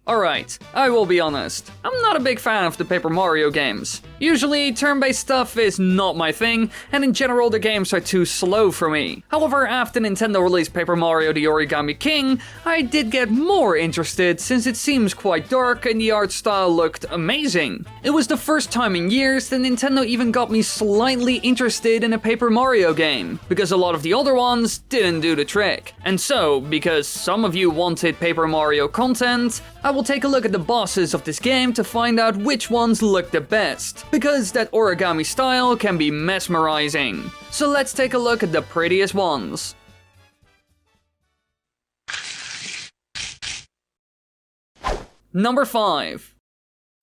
Alright, I will be honest, I'm not a big fan of the Paper Mario games. Usually, turn-based stuff is not my thing, and in general the games are too slow for me. However, after Nintendo released Paper Mario the Origami King, I did get more interested since it seems quite dark and the art style looked amazing. It was the first time in years that Nintendo even got me slightly interested in a Paper Mario game, because a lot of the other ones didn't do the trick. And so, because some of you wanted Paper Mario content, I will take a look at the bosses of this game to find out which ones look the best, because that origami style can be mesmerizing. So let's take a look at the prettiest ones. Number 5.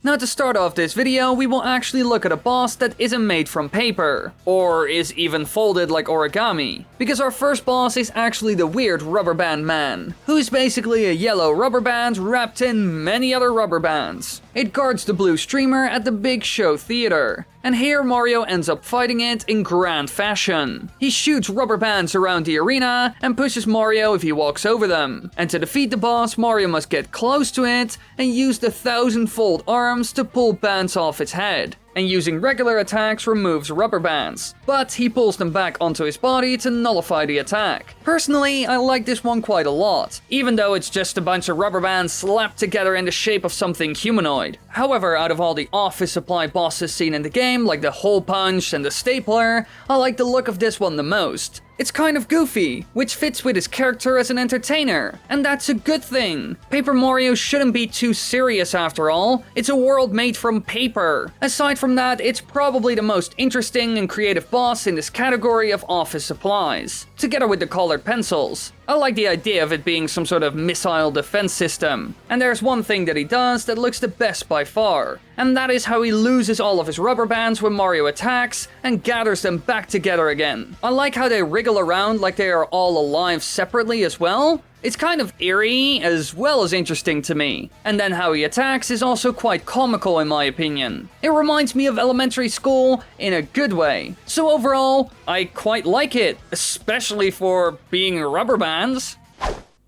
Now to start off this video, we will actually look at a boss that isn't made from paper, or is even folded like origami, because our first boss is actually the weird rubber band man, who's basically a yellow rubber band wrapped in many other rubber bands. It guards the blue streamer at the big show theater, and here Mario ends up fighting it in grand fashion. He shoots rubber bands around the arena and pushes Mario if he walks over them, and to defeat the boss Mario must get close to it and use the 1000-fold arms to pull bands off its head. And using regular attacks removes rubber bands, but he pulls them back onto his body to nullify the attack. Personally, I like this one quite a lot, even though it's just a bunch of rubber bands slapped together in the shape of something humanoid. However, out of all the office supply bosses seen in the game, like the hole punch and the stapler, I like the look of this one the most. It's kind of goofy, which fits with his character as an entertainer, and that's a good thing. Paper Mario shouldn't be too serious after all, it's a world made from paper. Aside from that, it's probably the most interesting and creative boss in this category of office supplies, together with the colored pencils. I like the idea of it being some sort of missile defense system, and there's one thing that he does that looks the best by far, and that is how he loses all of his rubber bands when Mario attacks and gathers them back together again. I like how they wriggle around like they are all alive separately as well. It's kind of eerie as well as interesting to me, and then how he attacks is also quite comical in my opinion. It reminds me of elementary school in a good way. So overall, I quite like it, especially for being rubber bands.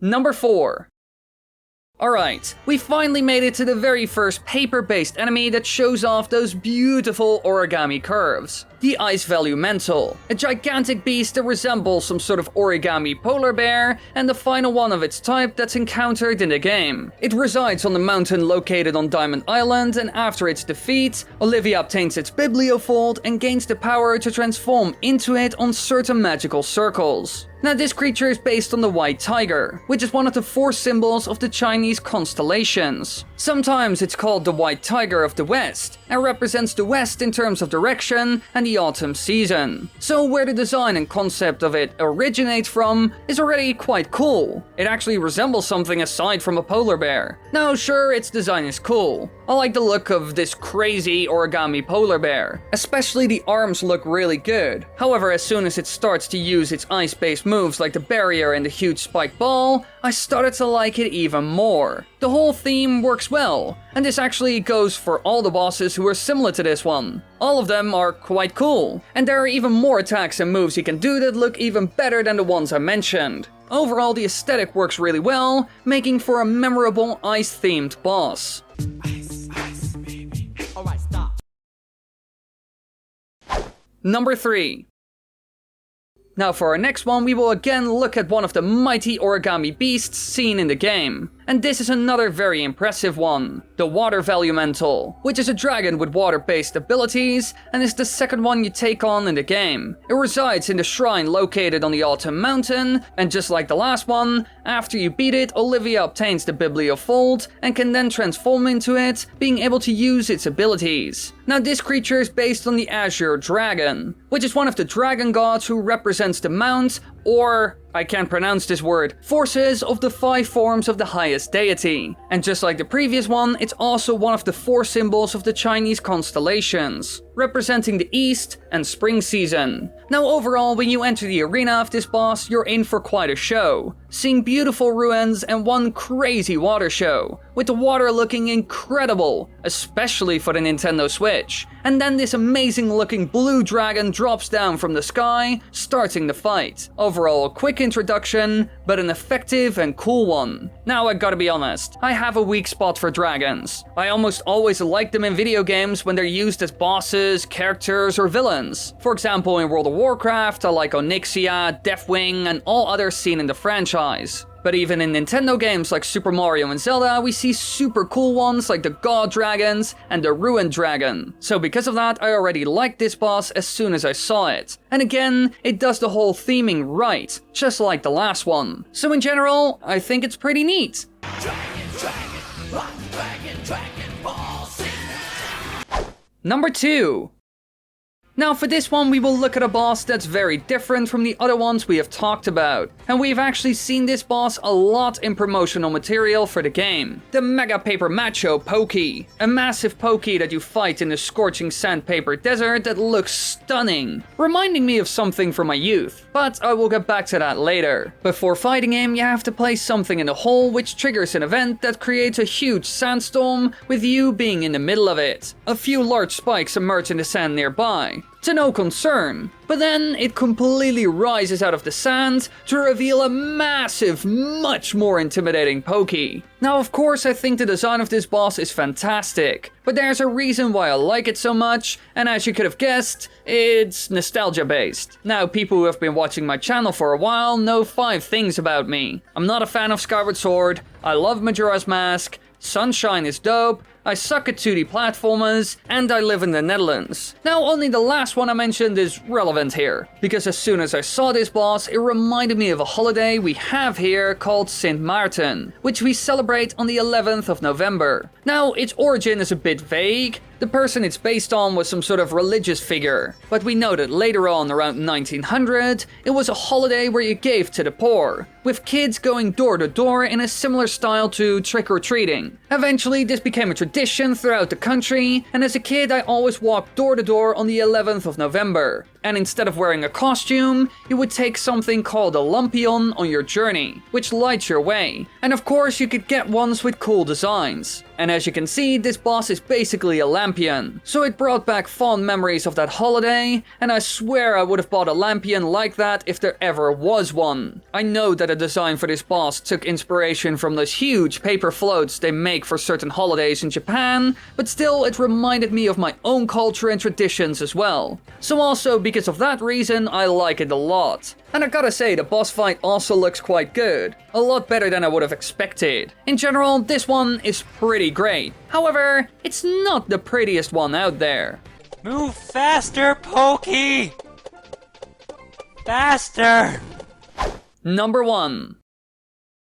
Number 4. Alright, we finally made it to the very first paper-based enemy that shows off those beautiful origami curves. The Icevalumental, a gigantic beast that resembles some sort of origami polar bear, and the final one of its type that's encountered in the game. It resides on the mountain located on Diamond Island, and after its defeat, Olivia obtains its Bibliofold and gains the power to transform into it on certain magical circles. Now this creature is based on the white tiger, which is one of the 4 symbols of the Chinese constellations. Sometimes it's called the white tiger of the west, and represents the west in terms of direction and the autumn season. So where the design and concept of it originates from is already quite cool. It actually resembles something aside from a polar bear. Now sure, its design is cool. I like the look of this crazy origami polar bear. Especially the arms look really good. However, as soon as it starts to use its ice-based moves like the barrier and the huge spike ball, I started to like it even more. The whole theme works well, and this actually goes for all the bosses who are similar to this one. All of them are quite cool, and there are even more attacks and moves you can do that look even better than the ones I mentioned. Overall, the aesthetic works really well, making for a memorable ice-themed boss. Ice, ice, baby. Alright, stop. Number 3. Now for our next one, we will again look at one of the mighty origami beasts seen in the game. And this is another very impressive one, the Watervalumental, which is a dragon with water-based abilities and is the second one you take on in the game. It resides in the shrine located on the Autumn Mountain, and just like the last one, after you beat it, Olivia obtains the Bibliofold and can then transform into it, being able to use its abilities. Now this creature is based on the Azure Dragon, which is one of the dragon gods who represents the mount, or, I can't pronounce this word, forces of the 5 forms of the highest deity. And just like the previous one, it's also one of the 4 symbols of the Chinese constellations. representing the east and spring season. Now overall, when you enter the arena of this boss, you're in for quite a show, seeing beautiful ruins and one crazy water show, with the water looking incredible, especially for the Nintendo Switch. And then this amazing looking blue dragon drops down from the sky, starting the fight. Overall, a quick introduction, but an effective and cool one. Now I gotta be honest, I have a weak spot for dragons. I almost always like them in video games when they're used as bosses, characters, or villains. For example, in World of Warcraft, I like Onyxia, Deathwing, and all others seen in the franchise. But even in Nintendo games like Super Mario and Zelda, we see super cool ones like the God Dragons and the Ruined Dragon. So because of that, I already liked this boss as soon as I saw it. And again, it does the whole theming right, just like the last one. So in general, I think it's pretty neat. Number 2. Now for this one, we will look at a boss that's very different from the other ones we have talked about. And we've actually seen this boss a lot in promotional material for the game. The Mega Paper Macho Pokey. A massive Pokey that you fight in the scorching sandpaper desert that looks stunning. Reminding me of something from my youth. But I will get back to that later. Before fighting him, you have to place something in the hole which triggers an event that creates a huge sandstorm with you being in the middle of it. A few large spikes emerge in the sand nearby. To no concern, but then it completely rises out of the sand to reveal a massive, much more intimidating Pokey. Now of course I think the design of this boss is fantastic, but there's a reason why I like it so much, and as you could have guessed, it's nostalgia based. Now people who have been watching my channel for a while know 5 things about me. I'm not a fan of Skyward Sword, I love Majora's Mask, Sunshine is dope, I suck at 2D platformers, and I live in the Netherlands. Now only the last one I mentioned is relevant here, because as soon as I saw this boss, it reminded me of a holiday we have here called Sint Maarten, which we celebrate on the 11th of November. Now its origin is a bit vague. The person it's based on was some sort of religious figure, but we know that later on, around 1900, it was a holiday where you gave to the poor, with kids going door to door in a similar style to trick-or-treating. Eventually this became a tradition throughout the country, and as a kid I always walked door to door on the 11th of November. And instead of wearing a costume, you would take something called a lampion on your journey, which lights your way. And of course you could get ones with cool designs. And as you can see, this boss is basically a lampion. So it brought back fond memories of that holiday, and I swear I would have bought a lampion like that if there ever was one. I know that the design for this boss took inspiration from those huge paper floats they make for certain holidays in Japan, but still it reminded me of my own culture and traditions as well. So also because of that reason, I like it a lot. And I gotta say, the boss fight also looks quite good. A lot better than I would have expected. In general, this one is pretty great. However, it's not the prettiest one out there. Move faster, Pokey! Faster! Number 1.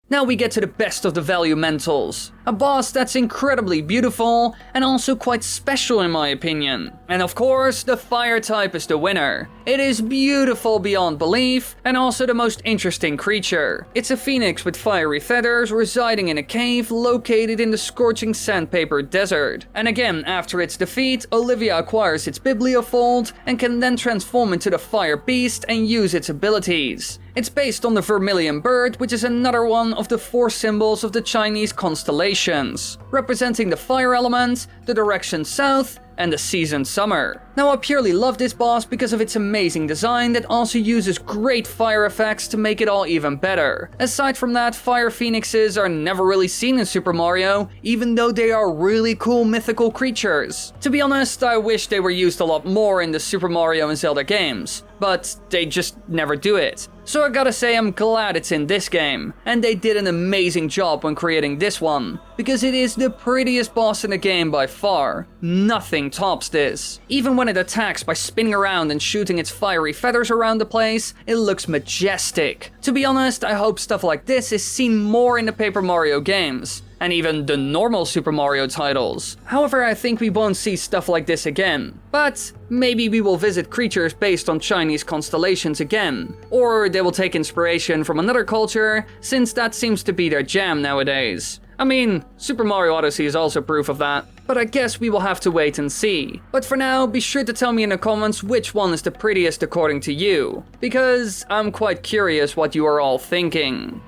Now we get to the best of the Valumentals. A boss that's incredibly beautiful and also quite special in my opinion. And of course, the fire type is the winner. It is beautiful beyond belief and also the most interesting creature. It's a phoenix with fiery feathers residing in a cave located in the scorching sandpaper desert. And again, after its defeat, Olivia acquires its Bibliofold and can then transform into the fire beast and use its abilities. It's based on the vermilion bird, which is another one of the 4 symbols of the Chinese constellations, representing the fire element, the direction south, and the season summer. Now I purely love this boss because of its amazing design that also uses great fire effects to make it all even better. Aside from that, fire phoenixes are never really seen in Super Mario, even though they are really cool mythical creatures. To be honest, I wish they were used a lot more in the Super Mario and Zelda games, but they just never do it. So I gotta say I'm glad it's in this game, and they did an amazing job when creating this one, because it is the prettiest boss in the game by far. Nothing tops this. Even when it attacks by spinning around and shooting its fiery feathers around the place, it looks majestic. To be honest, I hope stuff like this is seen more in the Paper Mario games, and even the normal Super Mario titles. However, I think we won't see stuff like this again. But maybe we will visit creatures based on Chinese constellations again. Or they will take inspiration from another culture, since that seems to be their jam nowadays. I mean, Super Mario Odyssey is also proof of that. But I guess we will have to wait and see. But for now, be sure to tell me in the comments which one is the prettiest according to you. Because I'm quite curious what you are all thinking.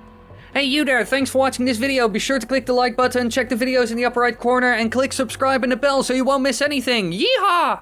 Hey you there, thanks for watching this video. Be sure to click the like button, check the videos in the upper right corner, and click subscribe and the bell so you won't miss anything. Yeehaw!